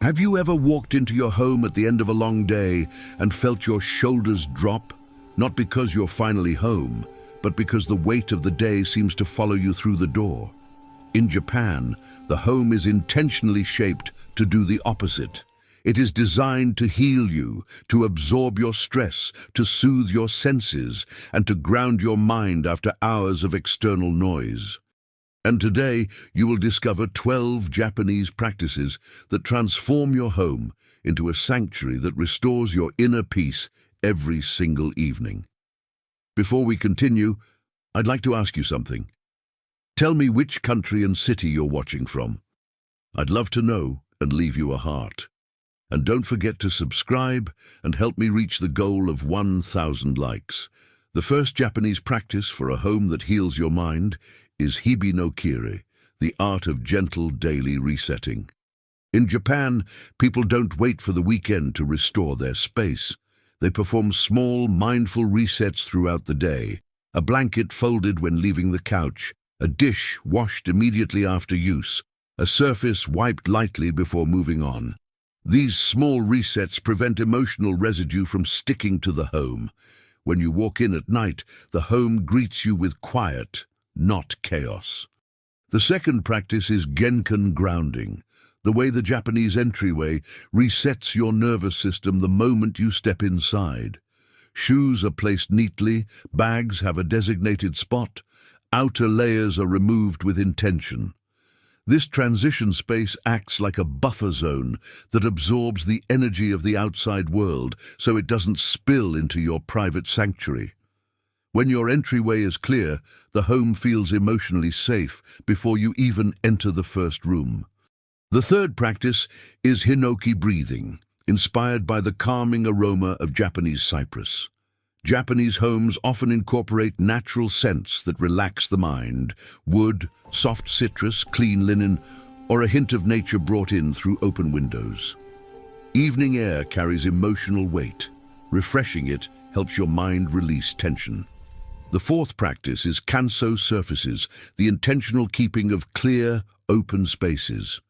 Have you ever walked into your home at the end of a long day and felt your shoulders drop? Not because you're finally home, but because the weight of the day seems to follow you through the door. In Japan, the home is intentionally shaped to do the opposite. It is designed to heal you, to absorb your stress, to soothe your senses, and to ground your mind after hours of external noise. And today, you will discover 12 Japanese practices that transform your home into a sanctuary that restores your inner peace every single evening. Before we continue, I'd like to ask you something. Tell me which country and city you're watching from. I'd love to know and leave you a heart. And don't forget to subscribe and help me reach the goal of 1,000 likes. The first Japanese practice for a home that heals your mind is Hibi no Kiri, the art of gentle daily resetting. In Japan, people don't wait for the weekend to restore their space. They perform small, mindful resets throughout the day. A blanket folded when leaving the couch, a dish washed immediately after use, a surface wiped lightly before moving on. These small resets prevent emotional residue from sticking to the home. When you walk in at night, the home greets you with quiet, not chaos. The second practice is Genkan grounding, the way the Japanese entryway resets your nervous system the moment you step inside. Shoes are placed neatly, bags have a designated spot, outer layers are removed with intention. This transition space acts like a buffer zone that absorbs the energy of the outside world so it doesn't spill into your private sanctuary. When your entryway is clear, the home feels emotionally safe before you even enter the first room. The third practice is Hinoki breathing, inspired by the calming aroma of Japanese cypress. Japanese homes often incorporate natural scents that relax the mind: wood, soft citrus, clean linen, or a hint of nature brought in through open windows. Evening air carries emotional weight. Refreshing it helps your mind release tension. The fourth practice is kanso surfaces, the intentional keeping of clear, open spaces.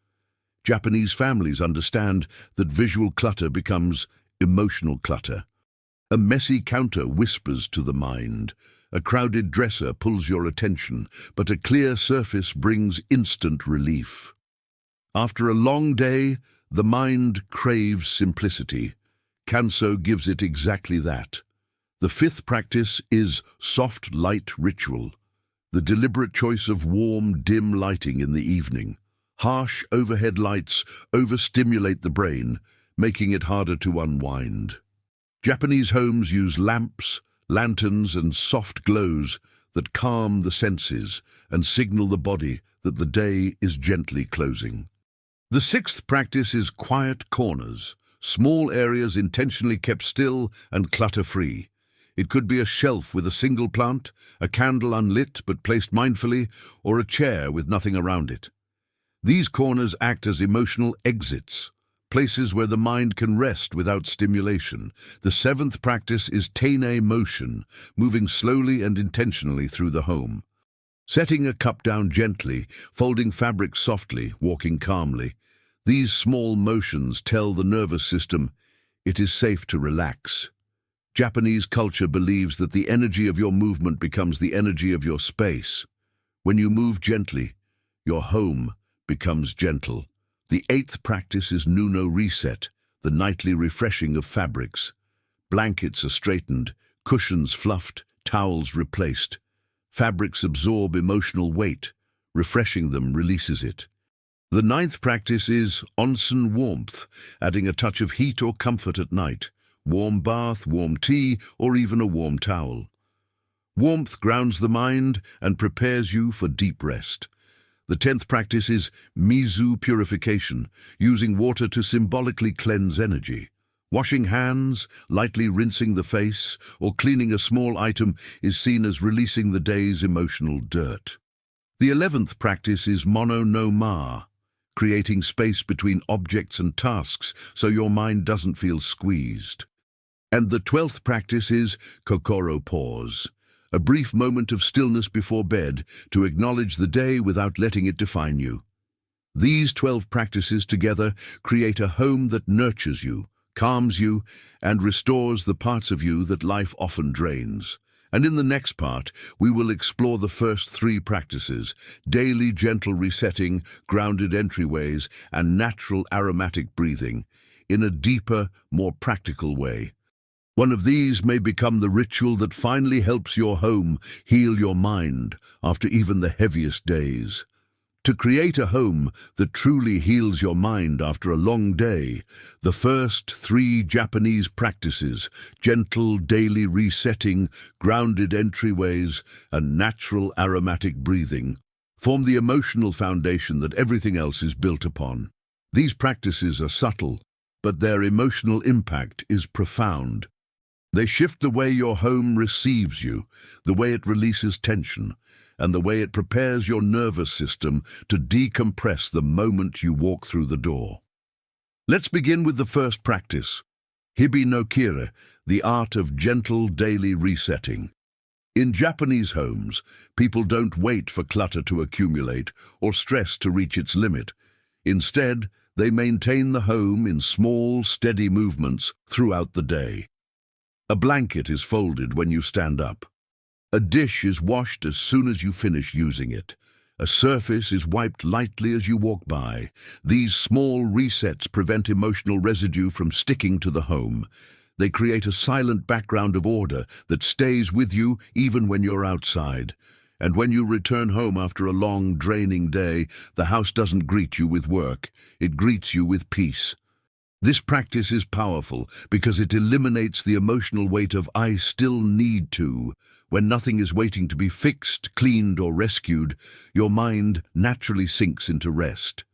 Japanese families understand that visual clutter becomes emotional clutter. A messy counter whispers to the mind. A crowded dresser pulls your attention, but a clear surface brings instant relief. After a long day, the mind craves simplicity. Kanso gives it exactly that. The fifth practice is soft light ritual, the deliberate choice of warm, dim lighting in the evening. Harsh overhead lights overstimulate the brain, making it harder to unwind. Japanese homes use lamps, lanterns, and soft glows that calm the senses and signal the body that the day is gently closing. The sixth practice is quiet corners, small areas intentionally kept still and clutter-free. It could be a shelf with a single plant, a candle unlit but placed mindfully, or a chair with nothing around it. These corners act as emotional exits, places where the mind can rest without stimulation. The seventh practice is teine motion, moving slowly and intentionally through the home. Setting a cup down gently, folding fabric softly, walking calmly. These small motions tell the nervous system it is safe to relax. Japanese culture believes that the energy of your movement becomes the energy of your space. When you move gently, your home becomes gentle. The eighth practice is Nuno reset, the nightly refreshing of fabrics. Blankets are straightened, cushions fluffed, towels replaced. Fabrics absorb emotional weight. Refreshing them releases it. The ninth practice is onsen warmth, adding a touch of heat or comfort at night. Warm bath, warm tea, or even a warm towel. Warmth grounds the mind and prepares you for deep rest. The 10th practice is mizu purification, using water to symbolically cleanse energy. Washing hands, lightly rinsing the face, or cleaning a small item is seen as releasing the day's emotional dirt. The 11th practice is mono no ma, creating space between objects and tasks so your mind doesn't feel squeezed. And the 12th practice is kokoro pause, a brief moment of stillness before bed to acknowledge the day without letting it define you. These 12 practices together create a home that nurtures you, calms you, and restores the parts of you that life often drains. And in the next part, we will explore the first 3 practices: daily gentle resetting, grounded entryways, and natural aromatic breathing, in a deeper, more practical way. One of these may become the ritual that finally helps your home heal your mind after even the heaviest days. To create a home that truly heals your mind after a long day, the first 3 Japanese practices, gentle daily resetting, grounded entryways, and natural aromatic breathing, form the emotional foundation that everything else is built upon. These practices are subtle, but their emotional impact is profound. They shift the way your home receives you, the way it releases tension, and the way it prepares your nervous system to decompress the moment you walk through the door. Let's begin with the first practice, Hibi no Kira, the art of gentle daily resetting. In Japanese homes, people don't wait for clutter to accumulate or stress to reach its limit. Instead, they maintain the home in small, steady movements throughout the day. A blanket is folded when you stand up. A dish is washed as soon as you finish using it. A surface is wiped lightly as you walk by. These small resets prevent emotional residue from sticking to the home. They create a silent background of order that stays with you even when you're outside. And when you return home after a long, draining day, the house doesn't greet you with work. It greets you with peace. This practice is powerful because it eliminates the emotional weight of "I still need to." When nothing is waiting to be fixed, cleaned, or rescued, your mind naturally sinks into rest.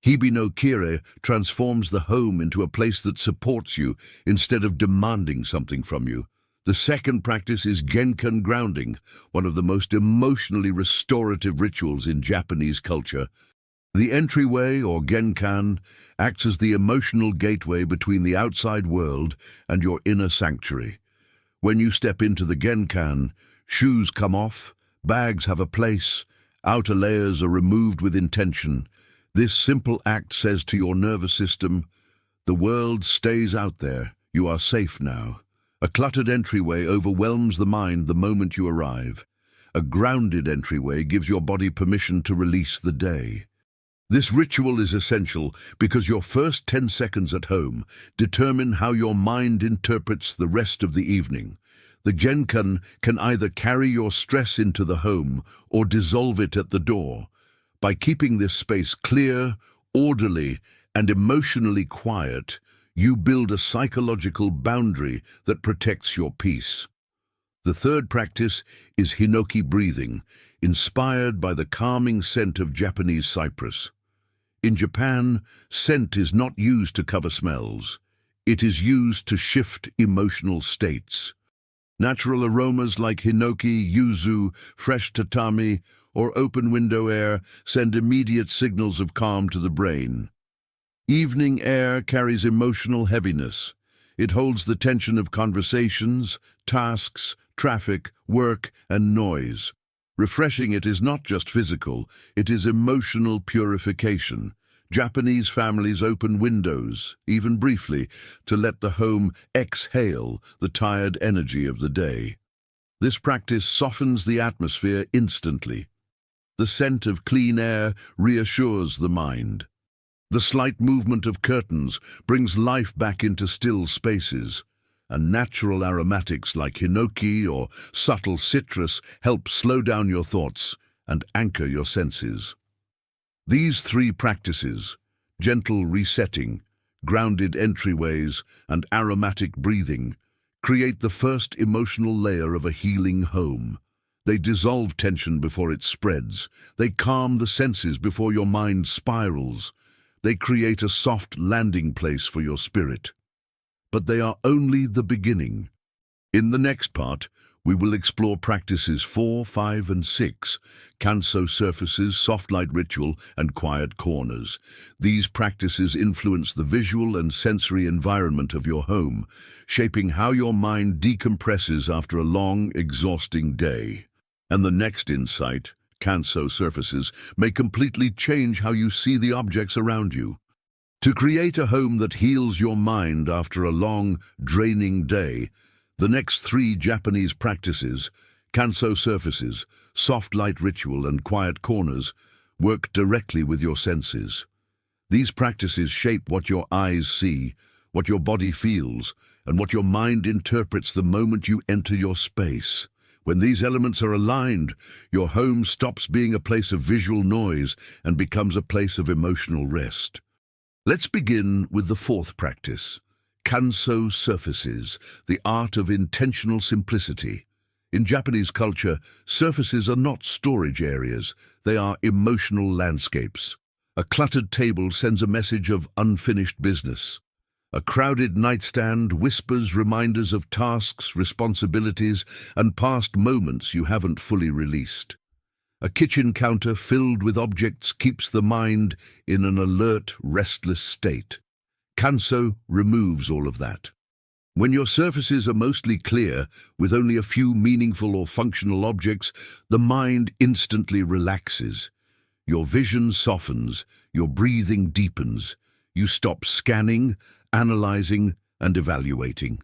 Hibi no Kira transforms the home into a place that supports you instead of demanding something from you. The second practice is Genkan grounding, one of the most emotionally restorative rituals in Japanese culture. The entryway, or Genkan, acts as the emotional gateway between the outside world and your inner sanctuary. When you step into the Genkan, shoes come off, bags have a place, outer layers are removed with intention. This simple act says to your nervous system, the world stays out there, you are safe now. A cluttered entryway overwhelms the mind the moment you arrive. A grounded entryway gives your body permission to release the day. This ritual is essential because your first 10 seconds at home determine how your mind interprets the rest of the evening. The Genkan can either carry your stress into the home or dissolve it at the door. By keeping this space clear, orderly, and emotionally quiet, you build a psychological boundary that protects your peace. The third practice is Hinoki breathing, inspired by the calming scent of Japanese cypress. In Japan, scent is not used to cover smells. It is used to shift emotional states. Natural aromas like hinoki, yuzu, fresh tatami, or open window air send immediate signals of calm to the brain. Evening air carries emotional heaviness. It holds the tension of conversations, tasks, traffic, work, and noise. Refreshing it is not just physical, it is emotional purification. Japanese families open windows, even briefly, to let the home exhale the tired energy of the day. This practice softens the atmosphere instantly. The scent of clean air reassures the mind. The slight movement of curtains brings life back into still spaces, and natural aromatics like hinoki or subtle citrus help slow down your thoughts and anchor your senses. These three practices, gentle resetting, grounded entryways, and aromatic breathing, create the first emotional layer of a healing home. They dissolve tension before it spreads. They calm the senses before your mind spirals. They create a soft landing place for your spirit. But they are only the beginning. In the next part, we will explore practices 4, 5, and 6, kanso surfaces, soft light ritual, and quiet corners. These practices influence the visual and sensory environment of your home, shaping how your mind decompresses after a long, exhausting day. And the next insight, Kanso surfaces may completely change how you see the objects around you. To create a home that heals your mind after a long, draining day, the next three Japanese practices, Kanso surfaces, soft light ritual, and quiet corners, work directly with your senses. These practices shape what your eyes see, what your body feels, and what your mind interprets the moment you enter your space. When these elements are aligned, your home stops being a place of visual noise and becomes a place of emotional rest. Let's begin with the fourth practice, Kanso surfaces, the art of intentional simplicity. In Japanese culture, surfaces are not storage areas, they are emotional landscapes. A cluttered table sends a message of unfinished business. A crowded nightstand whispers reminders of tasks, responsibilities, and past moments you haven't fully released. A kitchen counter filled with objects keeps the mind in an alert, restless state. Kanso removes all of that. When your surfaces are mostly clear, with only a few meaningful or functional objects, the mind instantly relaxes. Your vision softens, your breathing deepens. You stop scanning, analyzing, and evaluating.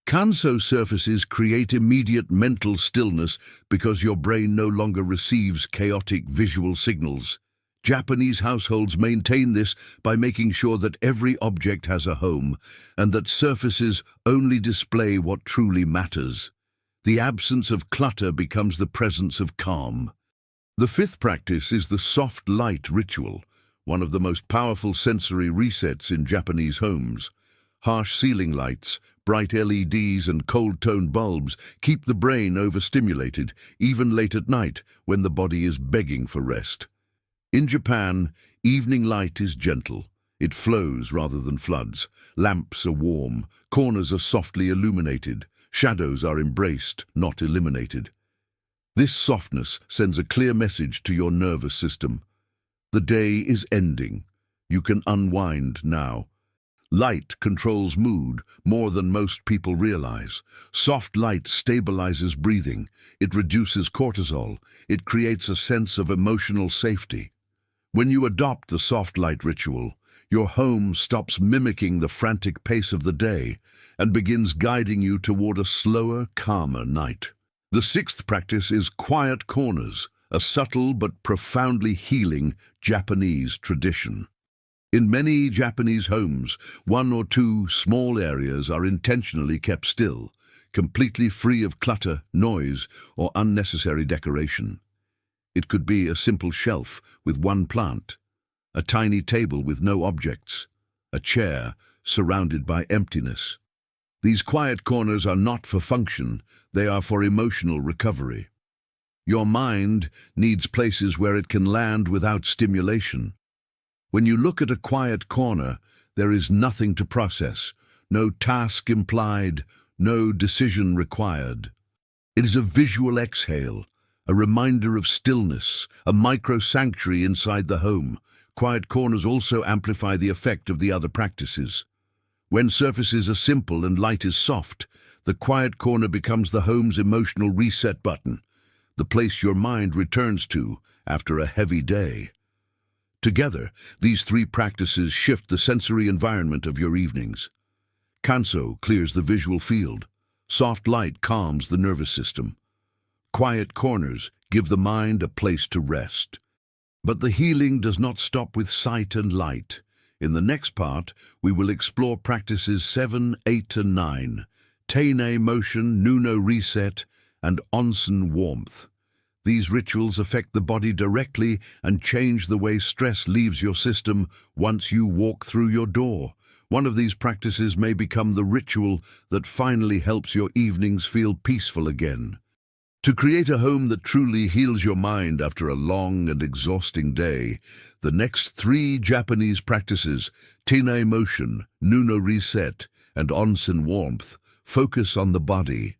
Kanso surfaces create immediate mental stillness because your brain no longer receives chaotic visual signals. Japanese households maintain this by making sure that every object has a home and that surfaces only display what truly matters. The absence of clutter becomes the presence of calm. The fifth practice is the soft light ritual, one of the most powerful sensory resets in Japanese homes. Harsh ceiling lights, bright LEDs and cold-toned bulbs keep the brain overstimulated, even late at night when the body is begging for rest. In Japan, evening light is gentle. It flows rather than floods. Lamps are warm, corners are softly illuminated, shadows are embraced, not eliminated. This softness sends a clear message to your nervous system. The day is ending. You can unwind now. Light controls mood more than most people realize. Soft light stabilizes breathing. It reduces cortisol. It creates a sense of emotional safety. When you adopt the soft light ritual, your home stops mimicking the frantic pace of the day and begins guiding you toward a slower, calmer night. The sixth practice is quiet corners, a subtle but profoundly healing Japanese tradition. In many Japanese homes, one or two small areas are intentionally kept still, completely free of clutter, noise, or unnecessary decoration. It could be a simple shelf with one plant, a tiny table with no objects, a chair surrounded by emptiness. These quiet corners are not for function, they are for emotional recovery. Your mind needs places where it can land without stimulation. When you look at a quiet corner, there is nothing to process, no task implied, no decision required. It is a visual exhale, a reminder of stillness, a micro-sanctuary inside the home. Quiet corners also amplify the effect of the other practices. When surfaces are simple and light is soft, the quiet corner becomes the home's emotional reset button, the place your mind returns to after a heavy day. Together, these three practices shift the sensory environment of your evenings. Kanso clears the visual field. Soft light calms the nervous system. Quiet corners give the mind a place to rest. But the healing does not stop with sight and light. In the next part, we will explore practices 7, 8, and 9, Teine motion, Nuno reset, and onsen warmth. These rituals affect the body directly and change the way stress leaves your system once you walk through your door. One of these practices may become the ritual that finally helps your evenings feel peaceful again. To create a home that truly heals your mind after a long and exhausting day, the next three Japanese practices, Teine motion, Nuno reset, and onsen warmth, focus on the body.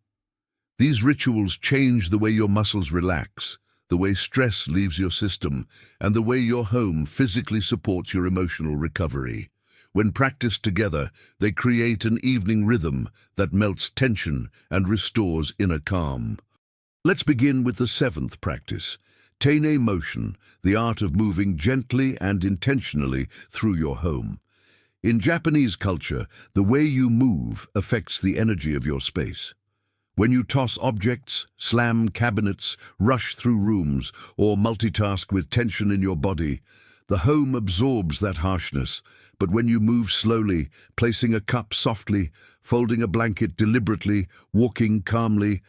These rituals change the way your muscles relax, the way stress leaves your system, and the way your home physically supports your emotional recovery. When practiced together, they create an evening rhythm that melts tension and restores inner calm. Let's begin with the seventh practice, Teine motion, the art of moving gently and intentionally through your home. In Japanese culture, the way you move affects the energy of your space. When you toss objects, slam cabinets, rush through rooms, or multitask with tension in your body, the home absorbs that harshness. But when you move slowly, placing a cup softly, folding a blanket deliberately, walking calmly,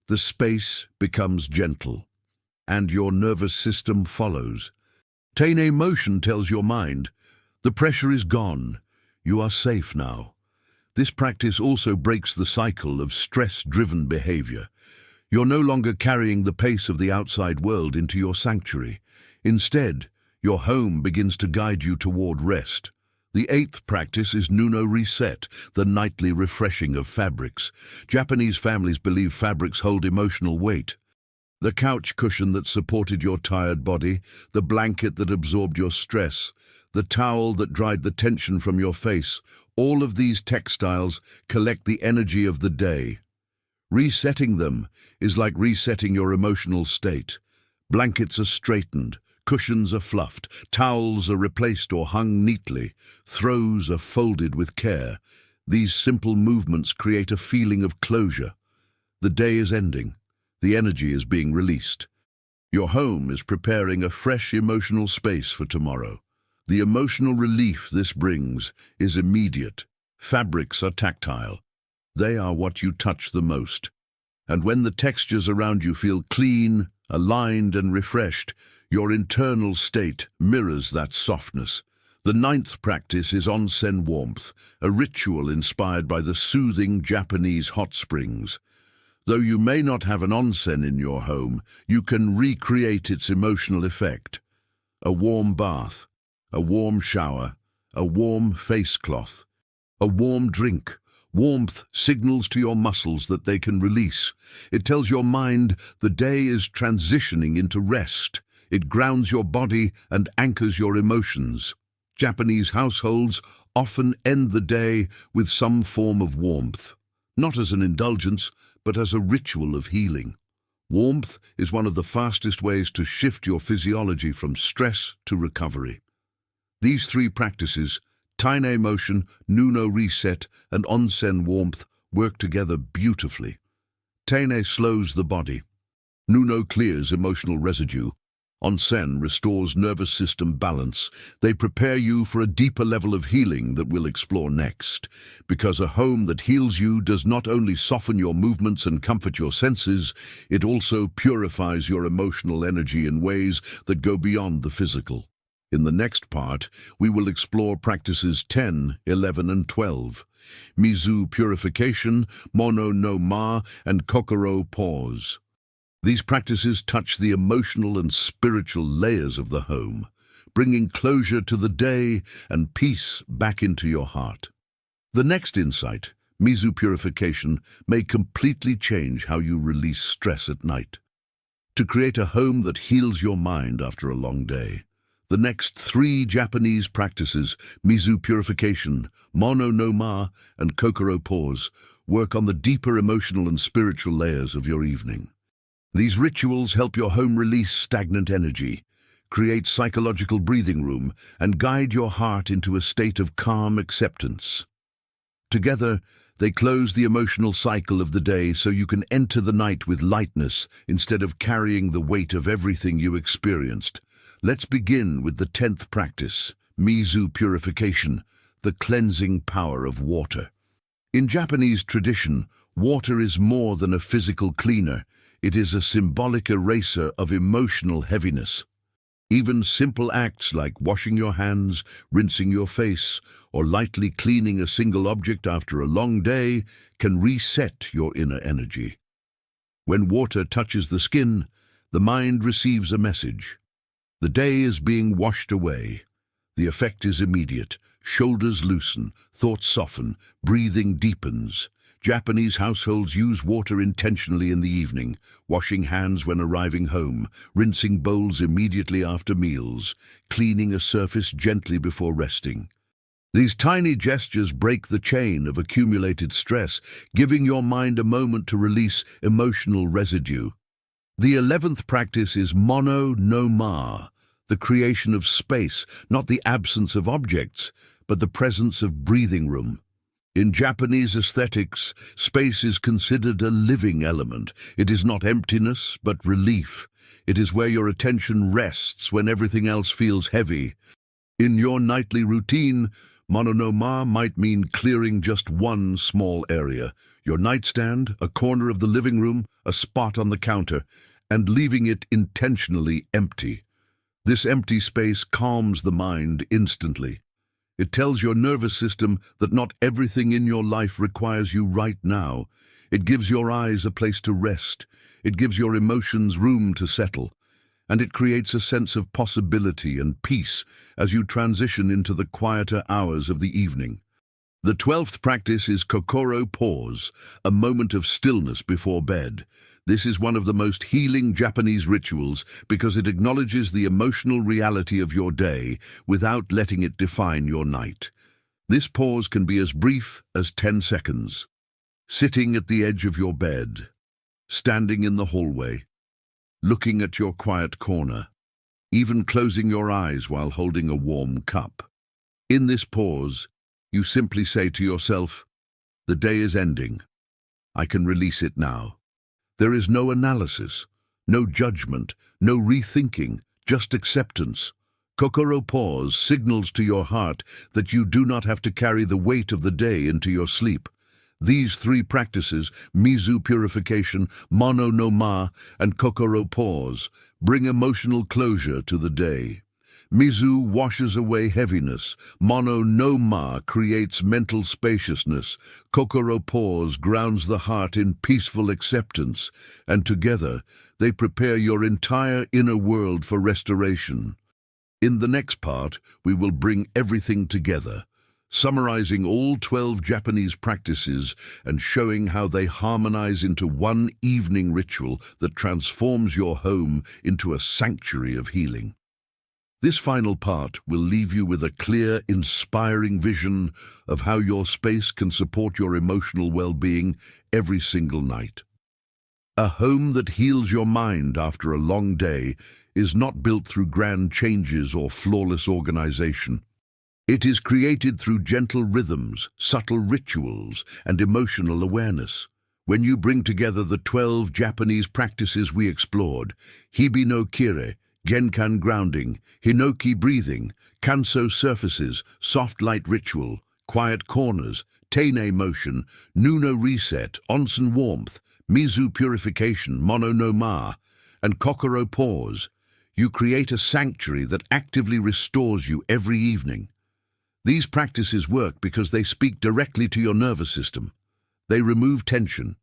the space becomes gentle, and your nervous system follows. Teine motion tells your mind, the pressure is gone, you are safe now. This practice also breaks the cycle of stress-driven behavior. You're no longer carrying the pace of the outside world into your sanctuary. Instead, your home begins to guide you toward rest. The eighth practice is Nuno Reset, the nightly refreshing of fabrics. Japanese families believe fabrics hold emotional weight. The couch cushion that supported your tired body, the blanket that absorbed your stress, the towel that dried the tension from your face, all of these textiles collect the energy of the day. Resetting them is like resetting your emotional state. Blankets are straightened, cushions are fluffed, towels are replaced or hung neatly, throws are folded with care. These simple movements create a feeling of closure. The day is ending. The energy is being released. Your home is preparing a fresh emotional space for tomorrow. The emotional relief this brings is immediate. Fabrics are tactile. They are what you touch the most. And when the textures around you feel clean, aligned, and refreshed, your internal state mirrors that softness. The ninth practice is onsen warmth, a ritual inspired by the soothing Japanese hot springs. Though you may not have an onsen in your home, you can recreate its emotional effect. A warm bath, a warm shower, a warm face cloth, a warm drink. Warmth signals to your muscles that they can release. It tells your mind the day is transitioning into rest. It grounds your body and anchors your emotions. Japanese households often end the day with some form of warmth, not as an indulgence, but as a ritual of healing. Warmth is one of the fastest ways to shift your physiology from stress to recovery. These three practices, Teine motion, Nuno reset, and onsen warmth, work together beautifully. Teine slows the body. Nuno clears emotional residue. Onsen restores nervous system balance. They prepare you for a deeper level of healing that we'll explore next. Because a home that heals you does not only soften your movements and comfort your senses, it also purifies your emotional energy in ways that go beyond the physical. In the next part, we will explore practices 10, 11, and 12. Mizu purification, Mono no Ma, and Kokoro pause. These practices touch the emotional and spiritual layers of the home, bringing closure to the day and peace back into your heart. The next insight, Mizu purification, may completely change how you release stress at night. To create a home that heals your mind after a long day, the next three Japanese practices, Mizu purification, Mono no Ma, and Kokoro pause, work on the deeper emotional and spiritual layers of your evening. These rituals help your home release stagnant energy, create psychological breathing room, and guide your heart into a state of calm acceptance. Together, they close the emotional cycle of the day so you can enter the night with lightness instead of carrying the weight of everything you experienced. Let's begin with the 10th practice, Mizu purification, the cleansing power of water. In Japanese tradition, water is more than a physical cleaner. It is a symbolic eraser of emotional heaviness. Even simple acts like washing your hands, rinsing your face, or lightly cleaning a single object after a long day can reset your inner energy. When water touches the skin, the mind receives a message. The day is being washed away. The effect is immediate. Shoulders loosen, thoughts soften, breathing deepens. Japanese households use water intentionally in the evening, washing hands when arriving home, rinsing bowls immediately after meals, cleaning a surface gently before resting. These tiny gestures break the chain of accumulated stress, giving your mind a moment to release emotional residue. The 11th practice is mono no ma, the creation of space, not the absence of objects, but the presence of breathing room. In Japanese aesthetics, space is considered a living element. It is not emptiness, but relief. It is where your attention rests when everything else feels heavy. In your nightly routine, mono no ma might mean clearing just one small area, your nightstand, a corner of the living room, a spot on the counter, and leaving it intentionally empty. This empty space calms the mind instantly. It tells your nervous system that not everything in your life requires you right now. It gives your eyes a place to rest. It gives your emotions room to settle. And it creates a sense of possibility and peace as you transition into the quieter hours of the evening. The 12th practice is kokoro pause, a moment of stillness before bed. This is one of the most healing Japanese rituals because it acknowledges the emotional reality of your day without letting it define your night. This pause can be as brief as 10 seconds. Sitting at the edge of your bed, standing in the hallway, looking at your quiet corner, even closing your eyes while holding a warm cup. In this pause, you simply say to yourself, "The day is ending. I can release it now." There is no analysis, no judgment, no rethinking, just acceptance. Kokoro pause signals to your heart that you do not have to carry the weight of the day into your sleep. These 3 practices, mizu purification, mono no ma, and kokoro pause, bring emotional closure to the day. Mizu washes away heaviness, mono no ma creates mental spaciousness, kokoro pause grounds the heart in peaceful acceptance, and together they prepare your entire inner world for restoration. In the next part, we will bring everything together, summarizing all 12 Japanese practices and showing how they harmonize into one evening ritual that transforms your home into a sanctuary of healing. This final part will leave you with a clear, inspiring vision of how your space can support your emotional well-being every single night. A home that heals your mind after a long day is not built through grand changes or flawless organization. It is created through gentle rhythms, subtle rituals, and emotional awareness. When you bring together the 12 Japanese practices we explored, Hibi no Kire, Genkan grounding, Hinoki breathing, Kanso surfaces, soft light ritual, quiet corners, Teine motion, Nuno reset, Onsen warmth, Mizu purification, Mono no ma, and Kokoro pause, you create a sanctuary that actively restores you every evening. These practices work because they speak directly to your nervous system. They remove tension.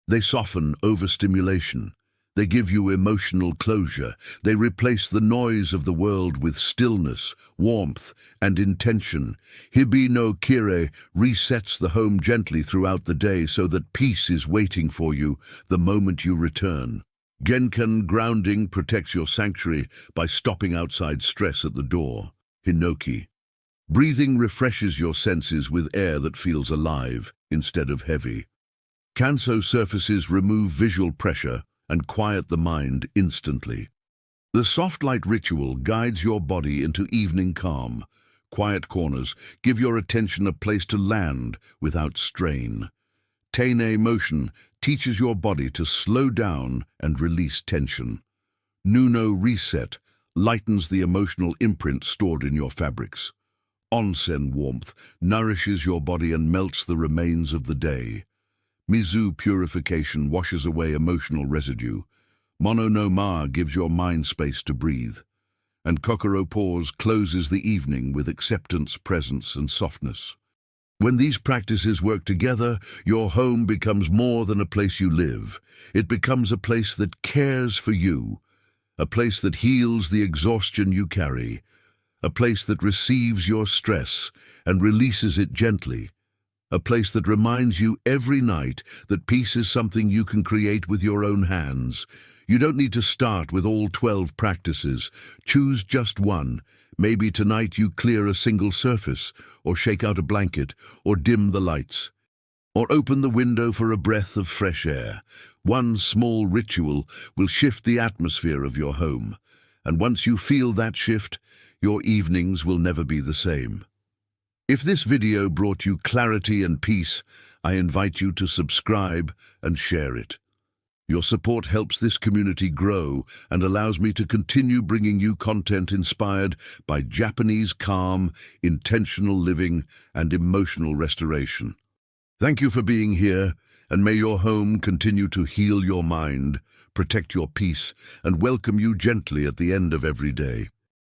They soften overstimulation. They give you emotional closure. They replace the noise of the world with stillness, warmth, and intention. Hibi no Kire resets the home gently throughout the day so that peace is waiting for you the moment you return. Genkan grounding protects your sanctuary by stopping outside stress at the door. Hinoki. Breathing refreshes your senses with air that feels alive instead of heavy. Kanso surfaces remove visual pressure and quiet the mind instantly. The soft light ritual guides your body into evening calm. Quiet corners give your attention a place to land without strain. Teine motion teaches your body to slow down and release tension. Nuno reset lightens the emotional imprint stored in your fabrics. Onsen warmth nourishes your body and melts the remains of the day. Mizu purification washes away emotional residue. Mono no ma gives your mind space to breathe. And Kokoro pause closes the evening with acceptance, presence, and softness. When these practices work together, your home becomes more than a place you live. It becomes a place that cares for you, a place that heals the exhaustion you carry, a place that receives your stress and releases it gently. A place that reminds you every night that peace is something you can create with your own hands. You don't need to start with all 12 practices. Choose just one. Maybe tonight you clear a single surface, or shake out a blanket, or dim the lights. Or open the window for a breath of fresh air. One small ritual will shift the atmosphere of your home. And once you feel that shift, your evenings will never be the same. If this video brought you clarity and peace, I invite you to subscribe and share it. Your support helps this community grow and allows me to continue bringing you content inspired by Japanese calm, intentional living, and emotional restoration. Thank you for being here, and may your home continue to heal your mind, protect your peace, and welcome you gently at the end of every day.